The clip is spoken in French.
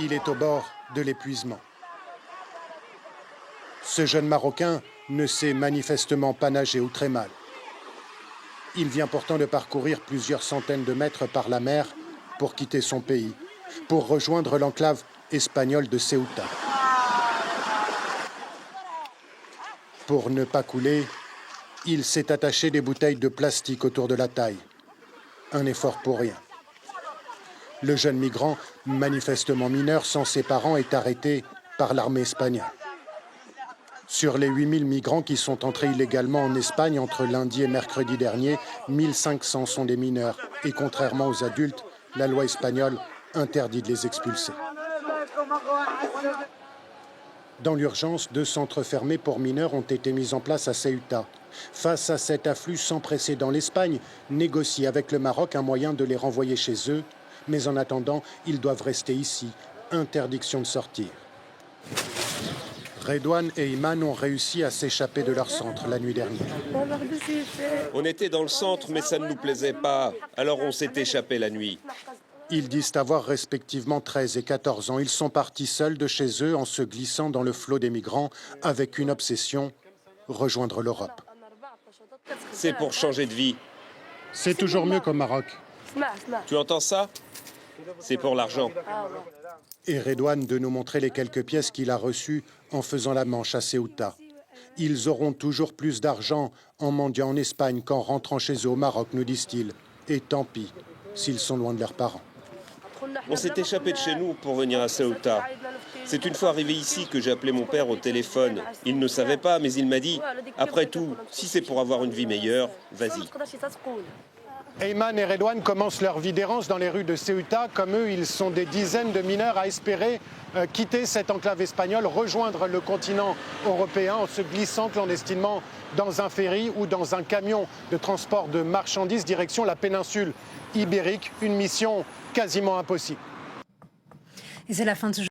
Il est au bord de l'épuisement. Ce jeune Marocain ne sait manifestement pas nager ou très mal. Il vient pourtant de parcourir plusieurs centaines de mètres par la mer pour quitter son pays, pour rejoindre l'enclave espagnole de Ceuta. Pour ne pas couler, il s'est attaché des bouteilles de plastique autour de la taille. Un effort pour rien. Le jeune migrant, manifestement mineur sans ses parents, est arrêté par l'armée espagnole. Sur les 8000 migrants qui sont entrés illégalement en Espagne entre lundi et mercredi dernier, 1500 sont des mineurs. Et contrairement aux adultes, la loi espagnole interdit de les expulser. Dans l'urgence, 2 centres fermés pour mineurs ont été mis en place à Ceuta. Face à cet afflux sans précédent, l'Espagne négocie avec le Maroc un moyen de les renvoyer chez eux. Mais en attendant, ils doivent rester ici. Interdiction de sortir. Redouane et Iman ont réussi à s'échapper de leur centre la nuit dernière. On était dans le centre, mais ça ne nous plaisait pas. Alors on s'est échappé la nuit. Ils disent avoir respectivement 13 et 14 ans. Ils sont partis seuls de chez eux en se glissant dans le flot des migrants avec une obsession, rejoindre l'Europe. C'est pour changer de vie. C'est toujours mieux qu'au Maroc. Tu entends ça? C'est pour l'argent. Et Redouane de nous montrer les quelques pièces qu'il a reçues en faisant la manche à Ceuta. Ils auront toujours plus d'argent en mendiant en Espagne qu'en rentrant chez eux au Maroc, nous disent-ils. Et tant pis s'ils sont loin de leurs parents. On s'est échappé de chez nous pour venir à Ceuta. C'est une fois arrivé ici que j'ai appelé mon père au téléphone. Il ne savait pas, mais il m'a dit « Après tout, si c'est pour avoir une vie meilleure, vas-y ». Ayman et Redouane commencent leur vie d'errance dans les rues de Ceuta. Comme eux, ils sont des dizaines de mineurs à espérer quitter cette enclave espagnole, rejoindre le continent européen en se glissant clandestinement dans un ferry ou dans un camion de transport de marchandises direction la péninsule ibérique. Une mission quasiment impossible. Et c'est la fin de ce